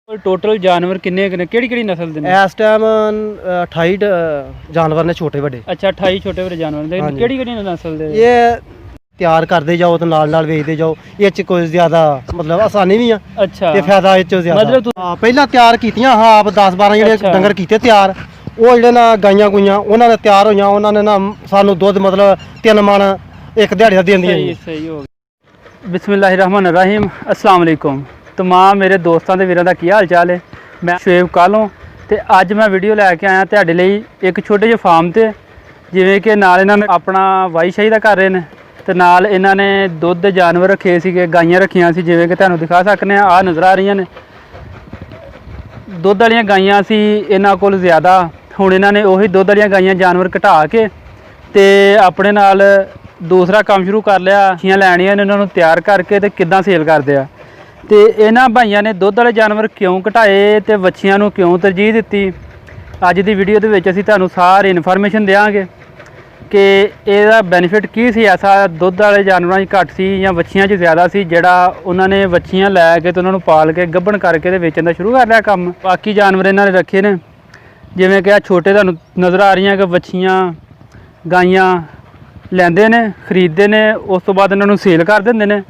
Total ਜਾਨਵਰ ਕਿੰਨੇ ਨੇ ਕਿਹੜੀ ਨਸਲ ਦੇ ਨੇ ਇਸ ਟਾਈਮ 28 ਜਾਨਵਰ ਨੇ ਛੋਟੇ ਵੱਡੇ। ਅੱਛਾ 28 ਛੋਟੇ ਵੱਡੇ ਜਾਨਵਰ ਨੇ ਕਿਹੜੀ ਨਸਲ ਦੇ ਇਹ ਤਿਆਰ ਕਰਦੇ ਜਾਓ ਤੇ ਨਾਲ ਵੇਚਦੇ ਜਾਓ। ਇਹ ਚ ਕੋਈ ਜ਼ਿਆਦਾ ਮਤਲਬ ਆਸਾਨੀ ਵੀ ਆ ਅੱਛਾ ਤੇ ਫਾਇਦਾ ਇਹ ਚ ਜ਼ਿਆਦਾ। ਮਤਲਬ ਪਹਿਲਾਂ ਤਿਆਰ ਕੀਤੀਆਂ ਹਾਂ ਆਪ 10-12 ਜਿਹੜੇ ਡੰਗਰ ਕੀਤੇ ਤਿਆਰ। ਉਹ ਜਿਹੜੇ ਨਾ ਗਾਈਆਂ ਗੁਈਆਂ ਉਹਨਾਂ ਨੇ ਤਿਆਰ ਹੋਈਆਂ, ਉਹਨਾਂ ਨੇ ਨਾ ਸਾਨੂੰ ਦੁੱਧ ਮਤਲਬ 3 ਮਣ ਇੱਕ ਦਿਹਾੜੀ ਦਾ ਦਿੰਦੀਆਂ। ਸਹੀ ਹੋ ਗਿਆ। ਬਿਸਮਿल्लाहिर्रहमानिर्रहीम अस्सलाम वालेकुम। तमाम मेरे दोस्तों के वीरों का की हाल चाल है। मैं शुएब कालों तो अज मैं वीडियो लैके आया तुहाडे लई एक छोटे ਜਿਹੇ फार्म से जिवें कि नाल इन्होंने अपना वाई शाही का कर रहे हैं तो नाल इन्होंने दुध के जानवर रखे थे, गाइयां रखियां सी जिवें कि तुहानूं दिखा सकते हैं। आ नज़र आ रही ने दुध वालियां गाइयां सी इन्हां कोल ज़्यादा। हुण इन्होंने उही दुध वालियां गाइयां जानवर घटा के ते अपने नाल दूसरा काम शुरू कर लिया। मच्छियां लैणियां ने इन्होंने तैयार करके ते किद्दां सेल करदे आ। तो इन्हां भाइयों ने दुध वाले जानवर क्यों घटाए तो बच्चियां नूं क्यों तरजीह दी, अज की वीडियो दे विच असीं तुहानूं सारी इन्फॉर्मेशन देंगे कि इसदा बेनीफिट की सी। ऐसा दुध वाले जानवरों घट सी या बच्चियां च ज़्यादा सी जिहड़ा उन्होंने बच्चियां लैके तो उन्होंने पाल के गब्बन करके ते वेचण दा शुरू कर लिया काम। बाकी जानवर इन्होंने रखे ने जिवें कि छोटे तुहानूं नज़र आ रही कि बच्चियां गाइयां लैंदे ने खरीदते ने, उस तो बाद इन्होंने सेल कर देंदे ने।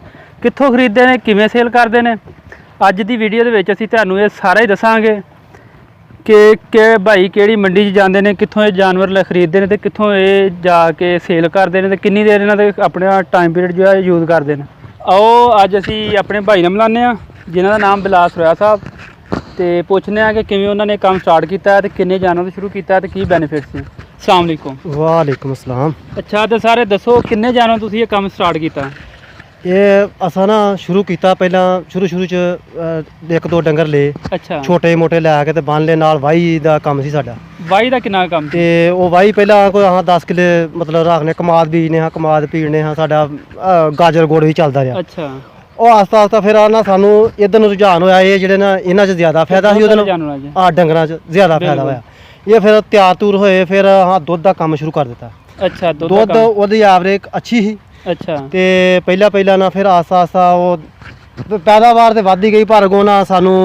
कित्थों खरीदते हैं किवें सेल करते हैं अज की वीडियो दे विच असीं तुहानूं इह सारा ही दसांगे कि भाई किहड़ी मंडी च जांदे ने, कित्थों ये जानवर खरीदते हैं तो कित्थों ये जाके सेल करते हैं तो किन्नी देर इन्हां दे अपना टाइम पीरियड जो है यूज़ करते हैं। आओ अज असीं अपने भाई नाल मिलाने आ जिन्हां दा नाम बिलास रोया साहब तो पुछने आ कि किवें उन्होंने काम स्टार्ट किया है तो किन्ने जानवर शुरू किया है तो की बेनीफिट्स ने। अस्सलाम वालेकुम। वालेकुम अस्सलाम। अच्छा तो सारे दसो किन्ने जानवर तुसीं ये काम स्टार्ट किया? ये असा ना शुरू किया पहला शुरू च 1-2 डंगर ले। अच्छा छोटे मोटे लैके ते बन ले नाल वाही दा काम सी साडा। वाही दा किन्ना काम ते ओ वाही पहला कोई 10 किले मतलब रखने कमाद बीजने हाँ कमाद पीने हाँ साडा गाजर गुड़ भी चलदा रहा। अच्छा ਉਹ ਆਸਤਾ ਆਸਤਾ ਫਿਰ ਨਾ ਸਾਨੂੰ ਇਧਰ ਨੂੰ ਰੁਝਾਨ ਹੋਇਆ। ਇਹ ਜਿਹੜੇ ਨਾ ਇਹਨਾਂ 'ਚ ਜ਼ਿਆਦਾ ਫਾਇਦਾ ਸੀ, ਉਹਦੇ ਨਾਲ ਆ ਡੰਗਰਾਂ 'ਚ ਜ਼ਿਆਦਾ ਫਾਇਦਾ ਹੋਇਆ। ਇਹ ਫਿਰ ਤਿਆਰ ਤੂਰ ਹੋਏ ਫਿਰ ਹਾਂ ਦੁੱਧ ਦਾ ਕੰਮ ਸ਼ੁਰੂ ਕਰ ਦਿੱਤਾ। ਅੱਛਾ ਦੁੱਧ ਉਹਦੀ ਐਵਰੇਜ ਅੱਛੀ ਸੀ। ਅੱਛਾ ਤੇ ਪਹਿਲਾਂ ਨਾ ਫਿਰ ਆਸਤਾ ਆਸਤਾ ਉਹ ਪੈਦਾਵਾਰ ਤੇ ਵੱਧ ਹੀ ਗਈ। ਪਰ ਅੱਗੋਂ ਨਾ ਸਾਨੂੰ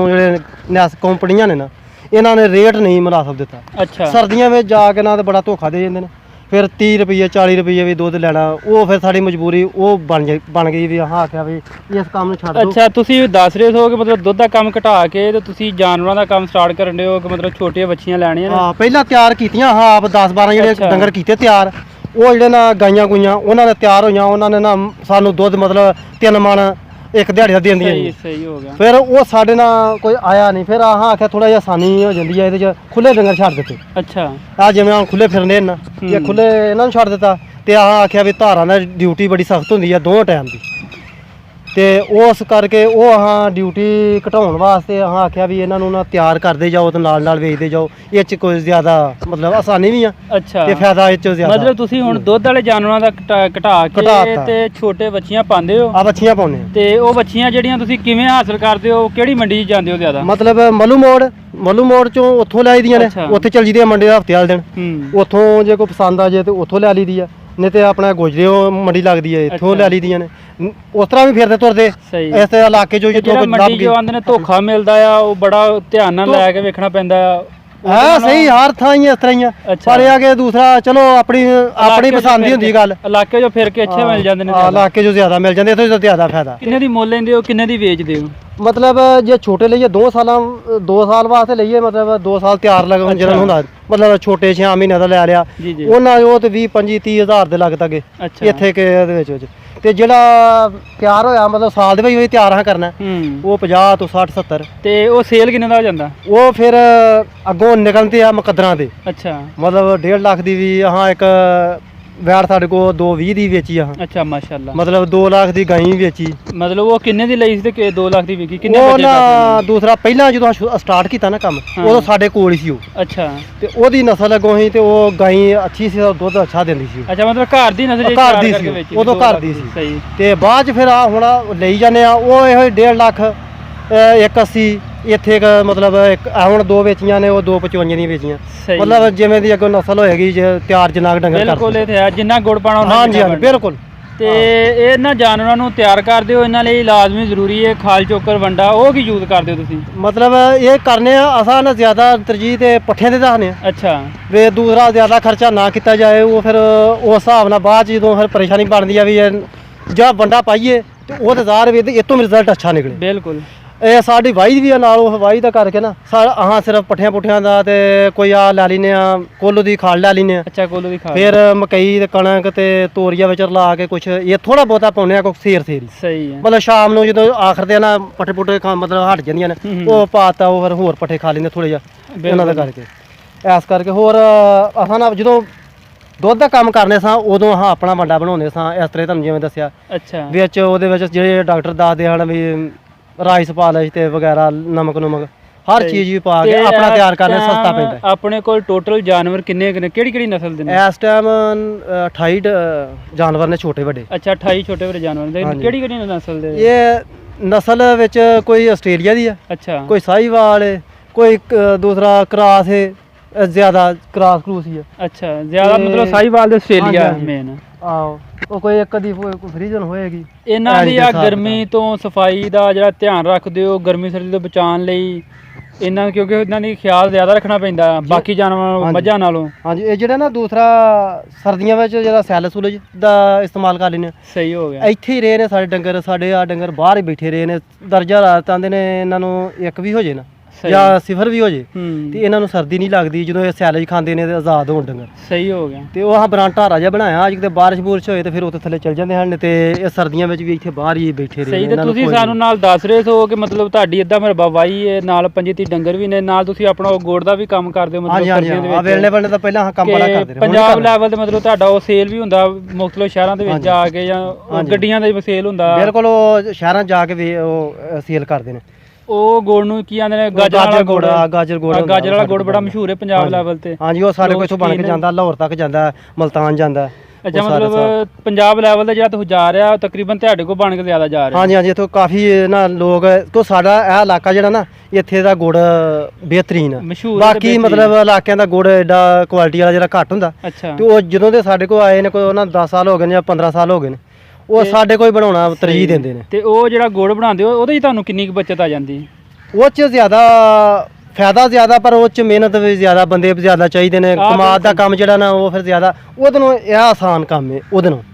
ਜਿਹੜੇ ਨੈਸ ਕੰਪਨੀਆਂ ਨੇ ਨਾ ਇਹਨਾਂ ਨੇ ਰੇਟ ਨਹੀਂ ਮੁਨਾਸਬ ਦਿੱਤਾ। ਅੱਛਾ ਸਰਦੀਆਂ ਵਿੱਚ ਜਾ ਕੇ ਨਾ ਤੇ ਬੜਾ ਧੋਖਾ ਦੇ ਜਾਂਦੇ ਨੇ। फिर 30 रुपये 40 रुपये भी दुध लैना वो फिर साड़ी मजबूरी वो बन गई भी हाँ आख्या भी इस काम छड्ड दो। अच्छा तुसीं दस रहे हो कि मतलब दुध का काम घटा के ते तुसीं जानवरां दा काम स्टार्ट करन दे हो कि मतलब छोटियां बच्चियां लैणियां ने। हाँ पहला तैयार कीतियां हाँ आप 10-12 ਜਿਹੜੇ डंगर कीते तैयार। वो ਜਿਹੜੇ ना गाइयां गुइयां उन्होंने तैयार होईयां उन्होंने ना सानू दुध मतलब 3 मण एक दिहाड़ी का देंदियां। सही हो गया। फिर वो साडे नाल कोई आया नहीं। फिर हाँ आख्या थोड़ा जिहा आसानी हो जाती है ये खुले डंगर छड्ड दित्ते। अच्छा आ जिवें हुण खुले फिरने ना ये खुले इन्हां नूं छड्ड दित्ता ते हाँ आख्या भी धारां दा ड्यूटी बड़ी सख्त हुंदी है 2 टाइम दी ते उस करके वो हाँ ड्यूटी घटाउण वास्ते हाँ आख्या भी इन्हां नूं ना तैयार करदे जाओ ते नाल वेचदे जाओ। इह च कोई ज़्यादा मतलब आसानी भी आ। अच्छा ते फायदा इह च ज़्यादा मतलब तुसीं हुण दुध वाले जानवरां दा घटा के ते छोटे बच्चियां पांदे हो। आ बच्चियां पाउने ते ओ बच्चियां जेहड़ियां तुसीं किवें हासिल करदे हो, किहड़ी मंडी च जांदे हो ज़्यादा? मतलब मलू मोड़ चों उत्थों लै आईदियां ने। उत्थे चल जीदियां मंडी हफ्ते वाले दिन। उत्थों जे कोई पसंद आ जाए तो उत्थों लै लीदी है नहीं तो अपना गोजरे मंडी लगती है इत्थों लै लीदियां ने। उस तरह भी फिरदे तुरदे इस इलाके जो मंडी जो आंदे ने धोखा मिलदा आ वो बड़ा ध्यान नाल लै के वेखना पैंदा है। सही हर थां ही इस तरह ही है। पर यह कि दूसरा चलो अपनी पसंद ही होंदी गल। इलाके जो फिर के अच्छे मिल जांदे ने। इलाके जो ज्यादा मिल जांदे इत्थों ज्यादा फायदा। किन्ने दी मोल लैंदे हो किन्ने दी बेचदे हो? मतलब जे छोटे लइए 2 साल वास्ते लइए मतलब 2 साल तैयार लग जन हुंदा मतलब छोटे 6 महीने दा लै लिया ਉਹਨਾਂ ਉਹ ਤੇ 20-25-30 ਹਜ਼ਾਰ ਦੇ ਲੱਗ ਤੱਕ ਇੱਥੇ ਕੇ ਇਹਦੇ ਵਿੱਚ ਤੇ ਜਿਹੜਾ ਤਿਆਰ ਹੋਇਆ ਮਤਲਬ ਸਾਲ ਦੇ ਵਿੱਚ ਤਿਆਰ ਹਾਂ ਕਰਨਾ ਉਹ 50 ਤੋਂ 60-70 ਤੇ ਉਹ ਸੇਲ ਕਿੰਨੇ ਦਾ ਹੋ ਜਾਂਦਾ? ਉਹ ਫਿਰ ਅੱਗੋਂ ਨਿਕਲਦੇ ਆ ਮੁਕੱਦਰਾਂ ਦੇ। ਅੱਛਾ ਮਤਲਬ 1.5 ਲੱਖ ਦੀ ਵੀ ਹਾਂ ਇੱਕ ਵੈੜ ਸਾਡੇ ਕੋਲ 2.20 ਦੀ ਵੇਚੀ ਆ। ਅੱਛਾ ਮਾਸ਼ਾਅੱਲਾ मतलब 2 ਲੱਖ ਦੀ ਗਾਈ ਵੇਚੀ। मतलब ਉਹ ਕਿੰਨੇ ਦੀ ਲਈ ਸੀ ਤੇ 2 ਲੱਖ ਦੀ ਵਿਕੀ ਕਿੰਨੇ ਬੱਚੇ ਦਾ? ਦੂਸਰਾ ਪਹਿਲਾਂ ਜਦੋਂ ਸਟਾਰਟ ਕੀਤਾ ਨਾ ਕੰਮ ਉਦੋਂ ਸਾਡੇ ਕੋਲ ਹੀ ਸੀ ਉਹ। ਅੱਛਾ ਤੇ ਉਹਦੀ ਨਸਲ ਅੱਗੋਂ ਸੀ ਤੇ ਉਹ ਗਾਈ ਅੱਛੀ ਸੀ ਦੁੱਧ ਅੱਛਾ ਦਿੰਦੀ ਸੀ। ਅੱਛਾ ਮਤਲਬ ਘਰ ਦੀ ਨਸਲ ਘਰ ਦੀ ਸੀ ਉਦੋਂ ਘਰ ਦੀ ਸੀ। ਸਹੀ ਤੇ ਬਾਅਦ ਚ ਫਿਰ ਆ ਹੁਣ ਲਈ ਜਾਂਦੇ ਆ ਉਹ ਇਹੋ 1.5 ਲੱਖ 180 ਇੱਥੇ मतलब ਹੁਣ 2 ਵੇਚੀਆਂ ਨੇ ਉਹ 2.55 ਦੀਆਂ ਵੇਚੀਆਂ। मतलब ਜਿਵੇਂ ਦੀ ਅੱਗੋਂ ਨਸਲ ਹੋਏਗੀ ਜੇ ਤਿਆਰ ਜਨਾਕ ਡੰਗਰ ਬਿਲਕੁਲ ਇਹ ਤੇ ਹੈ ਜਿੰਨਾ ਗੁੜ ਪਾਣਾ ਉਹਨਾਂ ਹਾਂਜੀ ਬਿਲਕੁਲ। ਤੇ ਇਹਨਾਂ ਜਾਨਵਰਾਂ ਨੂੰ ਤਿਆਰ ਕਰਦੇ ਹੋ, ਇਹਨਾਂ ਲਈ ਲਾਜ਼ਮੀ ਜ਼ਰੂਰੀ ਹੈ ਖਾਲ ਚੋਕਰ ਵੰਡਾ, ਉਹ ਕੀ ਯੂਜ਼ ਕਰਦੇ ਹੋ ਤੁਸੀਂ? ਮਤਲਬ ਇਹ ਕਰਨੇ ਆ ਅਸਾਂ ਨਾ ਜ਼ਿਆਦਾ ਤਰਜੀਹ ਤੇ ਪੱਠਿਆਂ ਦੇ ਦੱਸਨੇ ਆ। ਅੱਛਾ ਵੇ ਦੂਸਰਾ ਜ਼ਿਆਦਾ ਖਰਚਾ ਨਾ ਕੀਤਾ ਜਾਏ, ਉਹ ਫਿਰ ਉਸ ਹਿਸਾਬ ਨਾਲ ਬਾਅਦ 'ਚ ਜਦੋਂ ਫਿਰ ਪਰੇਸ਼ਾਨੀ ਬਣਦੀ ਆ ਵੀ ਜਾਂ ਵੰਡਾ ਪਾਈਏ ਤੇ ਉਹ ਤੇ ਜ਼ਾਹਰ ਵੀ ਇਹ ਤੋਂ ਰਿਜ਼ਲਟ ਅੱਛਾ ਨਿਕਲੇ। ਬਿਲਕੁਲ ਇਹ ਸਾਡੀ ਵਾਈ ਵੀ ਆ ਨਾਲ, ਉਹ ਵਾਈ ਦਾ ਕਰਕੇ ਨਾ ਸਾਰਾ ਸਿਰਫ ਪੱਠਿਆਂ ਪੁੱਠਿਆਂ ਦਾ ਤੇ ਕੋਈ ਆ ਲੈ ਲੈਨੇ ਆ ਕੋਲੂ ਦੀ ਖਾਲ ਲੈ ਲੈਨੇ ਆ। ਅੱਛਾ ਕੋਲੂ ਦੀ ਖਾਲ, ਫਿਰ ਮਕਈ ਤੇ ਕਣਕ ਤੇ ਤੋਰੀਆ ਵਿੱਚ ਰਲਾ ਕੇ ਕੁਛ ਇਹ ਥੋੜਾ ਬਹੁਤਾ ਪਾਉਂਦੇ ਆ, ਕੋਈ ਸੇਰ ਸੇਰੀ। ਸਹੀ ਹੈ। ਮਤਲਬ ਸ਼ਾਮ ਨੂੰ ਜਦੋਂ ਆਖਰ ਦੇ ਨਾ ਪੱਠੇ ਪੁੱਠੇ ਮਤਲਬ ਹਟ ਜਾਂਦੀਆਂ ਨੇ, ਉਹ ਪਾਤਾ ਉਹ ਫਿਰ ਹੋਰ ਪੱਠੇ ਖਾ ਲੈਂਦੇ ਥੋੜੇ ਜਿਹਾ ਇਹਨਾਂ ਦਾ ਕਰਕੇ। ਇਸ ਕਰਕੇ ਹੋਰ ਅਸਾਂ ਨਾ ਜਦੋਂ ਦੁੱਧ ਦਾ ਕੰਮ ਕਰਨੇ ਸਾਂ ਉਦੋਂ ਹਾਂ ਆਪਣਾ ਵੰਡਾ ਬਣਾਉਂਦੇ ਸਾਂ ਇਸ ਤਰ੍ਹਾਂ ਤੁਹਾਨੂੰ ਜਿਵੇਂ ਦੱਸਿਆ। ਅੱਛਾ ਵਿੱਚ ਉਹਦੇ ਵਿੱਚ ਜਿਹੜੇ ਡਾਕਟਰ ਦੱਸਦੇ ਹਨ ਵੀ ਰਾਈਸ ਪਾਲਿਸ਼ ਤੇ ਵਗੈਰਾ ਨਮਕ ਹਰ ਚੀਜ਼ ਵੀ ਪਾ ਕੇ ਆਪਣਾ ਤਿਆਰ ਕਰਨਾ ਸਸਤਾ ਪੈਂਦਾ। ਆਪਣੇ ਕੋਲ ਟੋਟਲ ਜਾਨਵਰ ਕਿੰਨੇ ਕਿਹੜੀ ਨਸਲ ਦੇ ਨੇ ਇਸ ਟਾਈਮ 28 ਜਾਨਵਰ ਨੇ ਛੋਟੇ ਵੱਡੇ। ਅੱਛਾ 28 ਛੋਟੇ ਵੱਡੇ ਜਾਨਵਰ ਨੇ, ਕਿਹੜੀ ਨਸਲ ਦੇ? ਇਹ ਨਸਲ ਵਿੱਚ ਕੋਈ ਆਸਟ੍ਰੇਲੀਆ ਦੀ ਆ, ਅੱਛਾ ਕੋਈ ਸਾਹੀਵਾਲ ਹੈ, ਕੋਈ ਦੂਸਰਾ ਕ੍ਰਾਸ ਹੈ, ਜ਼ਿਆਦਾ ਕ੍ਰਾਸ ਕਰੂਸ ਹੀ ਹੈ। ਅੱਛਾ ਜ਼ਿਆਦਾ ਮਤਲਬ ਸਾਹੀਵਾਲ ਦੇ ਆਸਟ੍ਰੇਲੀਆ ਮੇਨ। ਆਹੋ ਉਹ ਕੋਈ ਇੱਕ ਦੀ ਫਰੀਜ਼ਨ ਹੋਏਗੀ। ਇਹਨਾਂ ਦੀ ਆ ਗਰਮੀ ਤੋਂ ਸਫਾਈ ਦਾ ਜਿਹੜਾ ਧਿਆਨ ਰੱਖਦੇ ਹੋ ਗਰਮੀ ਸਰਦੀ ਤੋਂ ਬਚਾਉਣ ਲਈ ਇਹਨਾਂ, ਕਿਉਂਕਿ ਇਹਨਾਂ ਦੀ ਖਿਆਲ ਜ਼ਿਆਦਾ ਰੱਖਣਾ ਪੈਂਦਾ ਬਾਕੀ ਜਾਨਵਰਾਂ ਮੱਝਾਂ ਨਾਲੋਂ। ਹਾਂਜੀ ਇਹ ਜਿਹੜਾ ਨਾ ਦੂਸਰਾ ਸਰਦੀਆਂ ਵਿੱਚ ਜਿਹੜਾ ਸੈਲ ਸੁਲਜ ਦਾ ਇਸਤੇਮਾਲ ਕਰ ਲੈਂਦੇ। ਸਹੀ ਹੋ ਗਿਆ। ਇੱਥੇ ਹੀ ਰਹੇ ਨੇ ਸਾਡੇ ਡੰਗਰ, ਸਾਡੇ ਆ ਡੰਗਰ ਬਾਹਰ ਹੀ ਬੈਠੇ ਰਹੇ ਨੇ ਦਰਜਾ ਰਾਤ ਆਉਂਦੇ ਨੇ, ਇਹਨਾਂ ਨੂੰ ਇੱਕ ਵੀ ਹੋ ਜੇ ਨਾ ਜਾਂ ਸਿਫਰ ਵੀ ਹੋ ਜੇ ਤੇ ਇਹਨਾਂ ਨੂੰ ਸਰਦੀ ਨਹੀਂ ਲੱਗਦੀ ਜਦੋਂ ਇਹ ਸੈਲਜ ਖਾਂਦੇ ਨੇ ਤੇ ਆਜ਼ਾਦ ਹੋਣ ਡੰਗਰ। ਸਹੀ ਹੋ ਗਿਆ। ਤੇ ਉਹ ਬਰਾਂਟਾ ਜਿਹਾ ਬਣਾਇਆ ਅੱਜ ਕਿਤੇ ਬਾਰਿਸ਼ ਬੂਰਿਸ਼ ਹੋਏ ਤੇ ਫਿਰ ਉੱਥੇ ਥੱਲੇ ਚੱਲ ਜਾਂਦੇ ਹਨ ਤੇ ਇਹ ਸਰਦੀਆਂ ਵਿੱਚ ਵੀ ਇੱਥੇ ਬਾਹਰ ਹੀ ਬੈਠੇ ਰਹੇ। ਸਹੀ। ਤੇ ਤੁਸੀਂ ਸਾਨੂੰ ਨਾਲ ਦੱਸ ਰਹੇ ਹੋ ਕਿ ਮਤਲਬ ਤੁਹਾਡੀ ਇਦਾਂ ਮਰਬਾ ਵਾਈ ਹੈ, ਨਾਲ 25-30 ਡੰਗਰ ਵੀ ਨੇ, ਨਾਲ ਤੁਸੀਂ ਆਪਣਾ ਗੋੜ ਦਾ ਵੀ ਕੰਮ ਕਰਦੇ ਹੋ ਮਤਲਬ ਸਰਦੀਆਂ ਦੇ ਵਿੱਚ? ਵੇਲਣੇ ਬੰਨੇ ਤਾਂ ਪਹਿਲਾਂ ਕੰਮ ਬੜਾ ਕਰਦੇ ਰਹੇ। ਪੰਜਾਬ ਲੈਵਲ ਤੇ ਮਤਲਬ ਤੁਹਾਡਾ ਉਹ ਸੇਲ ਵੀ ਹੁੰਦਾ ਮੁਖਤਲਿਫ ਸ਼ਹਿਰਾਂ ਦੇ ਵਿੱਚ ਜਾ ਕੇ ਜਾਂ ਗੱਡੀਆਂ ਦੇ ਸੇਲ ਹੁੰਦਾ? ਬਿਲਕੁਲ, ਉਹ ਸ਼ਹਿਰਾਂ ਜਾ ਕੇ ਵੀ ਉਹ ਸੇਲ ਕਰਦੇ ਨੇ। ਉਹ ਗੋੜ ਨੂੰ ਕੀ ਆਂਦੇ ਨੇ? ਗਾਜਰ ਵਾਲਾ ਗੋੜ। ਗਾਜਰ ਵਾਲਾ ਗੋੜ ਬੜਾ ਮਸ਼ਹੂਰ ਹੈ ਪੰਜਾਬ ਲੈਵਲ ਤੇ। ਹਾਂਜੀ ਉਹ ਸਾਡੇ ਕੋਲ ਇੱਥੋਂ ਬਣ ਕੇ ਜਾਂਦਾ, ਲਾਹੌਰ ਤੱਕ ਜਾਂਦਾ, ਮਲਤਾਨ ਜਾਂਦਾ। ਅੱਛਾ ਮਤਲਬ ਪੰਜਾਬ ਲੈਵਲ ਦਾ ਜਿਹੜਾ ਤੁਸੀਂ ਜਾ ਰਿਹਾ ਤਕਰੀਬਨ ਤੁਹਾਡੇ ਕੋਲ ਬਣ ਕੇ ਜ਼ਿਆਦਾ ਜਾ ਰਿਹਾ? ਹਾਂਜੀ ਇੱਥੋਂ ਕਾਫੀ ਨਾ ਲੋਕ ਤੋਂ ਸਾਡਾ ਇਹ ਇਲਾਕਾ ਜਿਹੜਾ ਨਾ ਇੱਥੇ ਦਾ ਗੁੜ ਬਿਹਤਰੀਨ ਮਸ਼ਹੂਰ। ਬਾਕੀ ਮਤਲਬ ਇਲਾਕਿਆਂ ਦਾ ਗੁੜ ਐਡਾ ਕੁਆਲਿਟੀ ਵਾਲਾ ਜਿਹੜਾ ਘੱਟ ਹੁੰਦਾ। ਅੱਛਾ ਤੇ ਉਹ ਜਦੋਂ ਦੇ ਸਾਡੇ ਕੋਲ ਆਏ ਨੇ ਕੋਈ ਉਹਨਾਂ 10 ਸਾਲ ਹੋ ਗਏ ਨੇ ਜਾਂ 15 ਸਾਲ ਹੋ ਗਏ ਨੇ, ਉਹ ਸਾਡੇ ਕੋਲ ਬਣਾਉਣਾ ਤਰਜੀਹ ਦਿੰਦੇ ਨੇ। ਤੇ ਉਹ ਜਿਹੜਾ ਗੁੜ ਬਣਾਉਂਦੇ ਹੋ ਉਹਦੇ 'ਚ ਤੁਹਾਨੂੰ ਕਿੰਨੀ ਕੁ ਬੱਚਤ ਆ ਜਾਂਦੀ? ਉਹ 'ਚ ਜ਼ਿਆਦਾ ਫਾਇਦਾ ਜ਼ਿਆਦਾ, ਪਰ ਉਹ 'ਚ ਮਿਹਨਤ ਵੀ ਜ਼ਿਆਦਾ, ਬੰਦੇ ਵੀ ਜ਼ਿਆਦਾ ਚਾਹੀਦੇ ਨੇ। ਕਮਾਦ ਦਾ ਕੰਮ ਜਿਹੜਾ ਨਾ ਉਹ ਫਿਰ ਜ਼ਿਆਦਾ, ਉਹਦੇ ਨੂੰ ਇਹ ਆਸਾਨ ਕੰਮ ਹੈ।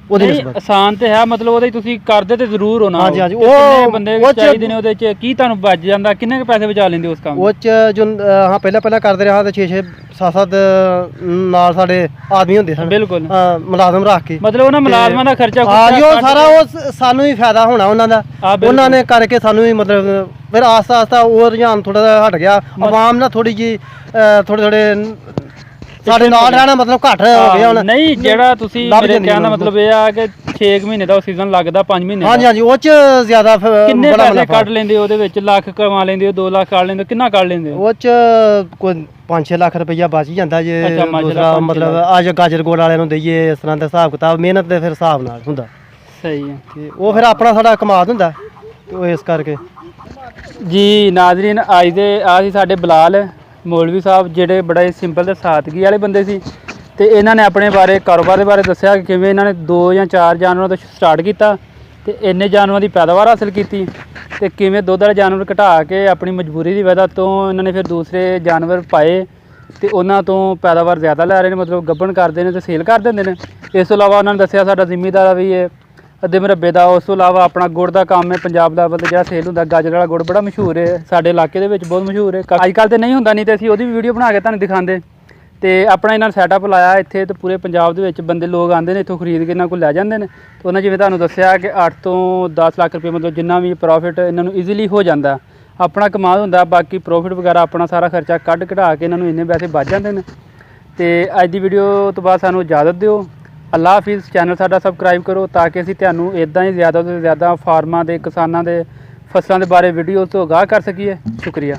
ਉਹਦੇ ਆਸਾਨ ਤੇ ਹੈ, ਮਤਲਬ ਉਹਦੇ ਤੁਸੀਂ ਕਰਦੇ ਤੇ ਜ਼ਰੂਰ ਹੋ ਨਾ। ਹਾਂਜੀ ਉਹ ਬੰਦੇ ਚਾਹੀਦੇ ਨੇ ਉਹਦੇ 'ਚ ਕੀ ਤੁਹਾਨੂੰ ਬਚ ਜਾਂਦਾ? ਕਿੰਨੇ ਕੁ ਪੈਸੇ ਬਚਾ ਲੈਂਦੇ ਉਸ ਕੰਮ? ਉਹ 'ਚ ਜੋ ਹਾਂ ਪਹਿਲਾਂ ਕਰਦੇ ਰਿਹਾ ਤੇ 6-6 7-7 ਨਾਲ ਸਾਡੇ ਆਦਮੀ ਹੁੰਦੇ ਸਨ। ਬਿਲਕੁਲ ਮੁਲਾਜ਼ਮ ਰੱਖ ਕੇ, ਮਤਲਬ ਉਹਨਾਂ ਮੁਲਾਜ਼ਮਾਂ ਦਾ ਖਰਚਾ ਉਹ ਸਾਰਾ ਉਹ ਸਾਨੂੰ ਵੀ ਫਾਇਦਾ ਹੋਣਾ ਉਹਨਾਂ ਦਾ, ਉਹਨਾਂ ਨੇ ਕਰਕੇ ਸਾਨੂੰ ਵੀ ਮਤਲਬ ਫਿਰ ਆਸਤਾ ਆਸਤਾ ਉਹ ਰੁਝਾਨ ਥੋੜਾ ਜਿਹਾ ਹਟ ਗਿਆ। ਆਵਾਮ ਨਾਲ ਥੋੜੀ ਜੀ ਥੋੜੇ ਸਾਡੇ ਨਾਲ ਰਹਿਣਾ ਮਤਲਬ ਘੱਟ ਹੋ ਗਿਆ ਹੁਣ। ਨਹੀਂ ਜਿਹੜਾ ਤੁਸੀਂ ਮੇਰੇ ਕਹਿਣ ਦਾ ਮਤਲਬ ਇਹ ਆ ਕਿ 6 ਮਹੀਨੇ ਦਾ ਸੀਜ਼ਨ ਲੱਗਦਾ, 5 ਮਹੀਨੇ। ਹਾਂਜੀ ਉਹ 'ਚ ਜ਼ਿਆਦਾ ਕਿੰਨੇ ਪੈਸੇ ਕੱਢ ਲੈਂਦੇ ਉਹਦੇ ਵਿੱਚ? ਲੱਖ ਕਮਾ ਲੈਂਦੇ ਹੋ, 2 ਲੱਖ ਕੱਢ ਲੈਂਦੇ ਹੋ, ਕਿੰਨਾ ਕੱਢ ਲੈਂਦੇ ਹੋ? ਉਹ 'ਚ ਕੋਈ 5-6 ਲੱਖ ਰੁਪਈਆ ਬਚ ਹੀ ਜਾਂਦਾ ਜੇ ਮਤਲਬ ਅੱਜ ਗਾਜਰ ਗੋੜ ਵਾਲਿਆਂ ਨੂੰ ਦਈਏ ਇਸ ਤਰ੍ਹਾਂ ਦਾ ਹਿਸਾਬ ਕਿਤਾਬ, ਮਿਹਨਤ ਦੇ ਫਿਰ ਹਿਸਾਬ ਨਾਲ ਹੁੰਦਾ। ਸਹੀ ਹੈ। ਤੇ ਉਹ ਫਿਰ ਆਪਣਾ ਸਾਡਾ ਕਮਾਦ ਹੁੰਦਾ ਤੇ ਉਹ ਇਸ ਕਰਕੇ। ਜੀ ਨਾਜ਼ਰੀਨ, ਅੱਜ ਦੇ ਆ ਸੀ ਸਾਡੇ ਬਲਾਲ ਮੌਲਵੀ ਸਾਹਿਬ, ਜਿਹੜੇ ਬੜਾ ਹੀ ਸਿੰਪਲ ਤੇ ਸਾਦਗੀ ਵਾਲੇ ਬੰਦੇ ਸੀ ਤੇ ਇਹਨਾਂ ਨੇ ਆਪਣੇ ਬਾਰੇ ਕਾਰੋਬਾਰ ਦੇ ਬਾਰੇ ਦੱਸਿਆ ਕਿ ਕਿਵੇਂ ਇਹਨਾਂ ਨੇ 2 ਜਾਂ 4 ਜਾਨਵਰਾਂ ਤੋਂ ਸਟਾਰਟ ਕੀਤਾ ਤੇ ਇੰਨੇ ਜਾਨਵਰਾਂ ਦੀ ਪੈਦਾਵਾਰ ਹਾਸਲ ਕੀਤੀ ਤੇ ਕਿਵੇਂ ਦੁੱਧ ਵਾਲੇ ਜਾਨਵਰ ਘਟਾ ਕੇ ਆਪਣੀ ਮਜਬੂਰੀ ਦੀ ਵਜ੍ਹਾ ਤੋਂ ਇਹਨਾਂ ਨੇ ਫਿਰ ਦੂਸਰੇ ਜਾਨਵਰ ਪਾਏ ਤੇ ਉਹਨਾਂ ਤੋਂ ਪੈਦਾਵਾਰ ਜ਼ਿਆਦਾ ਲੈ ਰਹੇ ਨੇ, ਮਤਲਬ ਗੱਭਣ ਕਰਦੇ ਨੇ ਤੇ ਸੇਲ ਕਰ ਦਿੰਦੇ ਨੇ। ਇਸ ਤੋਂ ਇਲਾਵਾ ਉਹਨਾਂ ਨੇ ਦੱਸਿਆ ਸਾਡਾ ਜ਼ਿਮੀਦਾਰ ਵੀ ਹੈ ਅੱਧੇ ਮੁਰੱਬੇ ਦਾ। ਉਸ ਤੋਂ ਇਲਾਵਾ ਆਪਣਾ ਗੁੜ ਦਾ ਕੰਮ ਹੈ, ਪੰਜਾਬ ਲੈਵਲ ਤੇ ਜਿਹੜਾ ਸੇਲ ਹੁੰਦਾ ਗਾਜਰ ਵਾਲਾ ਗੁੜ ਬੜਾ ਮਸ਼ਹੂਰ ਹੈ, ਸਾਡੇ ਇਲਾਕੇ ਦੇ ਵਿੱਚ ਬਹੁਤ ਮਸ਼ਹੂਰ ਹੈ। ਅੱਜ ਕੱਲ੍ਹ ਤੇ ਨਹੀਂ ਹੁੰਦਾ, ਨਹੀਂ ਤੇ ਅਸੀਂ ਉਹਦੀ ਵੀ ਵੀਡੀਓ ਬਣਾ ਕੇ ਤੁਹਾਨੂੰ ਦਿਖਾਉਂਦੇ। ਤੇ ਆਪਣਾ ਇਹਨਾਂ ਨੇ ਸੈਟਅਪ ਲਾਇਆ ਇੱਥੇ ਤੇ ਪੂਰੇ ਪੰਜਾਬ ਦੇ ਵਿੱਚ ਬੰਦੇ ਲੋਕ ਆਉਂਦੇ ਨੇ ਇੱਥੋਂ ਖਰੀਦ ਕੇ ਇਹਨਾਂ ਕੋਲ ਲੈ ਜਾਂਦੇ ਨੇ। ਤੇ ਉਹਨਾਂ ਜਿਵੇਂ ਤੁਹਾਨੂੰ ਦੱਸਿਆ ਕਿ 8 ਤੋਂ 10 ਲੱਖ ਰੁਪਏ ਮਤਲਬ ਜਿੰਨਾ ਵੀ ਪ੍ਰੋਫਿਟ ਇਹਨਾਂ ਨੂੰ ਈਜ਼ੀਲੀ ਹੋ ਜਾਂਦਾ, ਆਪਣਾ ਕਮਾਲ ਹੁੰਦਾ। ਬਾਕੀ ਪ੍ਰੋਫਿਟ ਵਗੈਰਾ ਆਪਣਾ ਸਾਰਾ ਖਰਚਾ ਕੱਢ ਕਢਾ ਕੇ ਇਹਨਾਂ ਨੂੰ ਇੰਨੇ ਪੈਸੇ ਬਚ ਜਾਂਦੇ ਨੇ। ਤੇ ਅੱਜ ਦੀ ਵੀਡੀਓ ਤੋਂ ਬਾਅਦ ਸਾਨੂੰ ਇਜਾਜ਼ਤ ਦਿਓ। ਅੱਲਾ ਹਾਫਿਜ਼। ਚੈਨਲ ਸਾਡਾ ਸਬਸਕ੍ਰਾਈਬ ਕਰੋ ਤਾਂ ਕਿ ਅਸੀਂ ਤੁਹਾਨੂੰ ਇੱਦਾਂ ਹੀ ਜ਼ਿਆਦਾ ਤੋਂ ਜ਼ਿਆਦਾ ਫਾਰਮਾਂ ਦੇ, ਕਿਸਾਨਾਂ ਦੇ, ਫਸਲਾਂ ਦੇ ਬਾਰੇ ਵੀਡੀਓ ਤੋਂ ਆਗਾਹ ਕਰ ਸਕੀਏ। ਸ਼ੁਕਰੀਆ।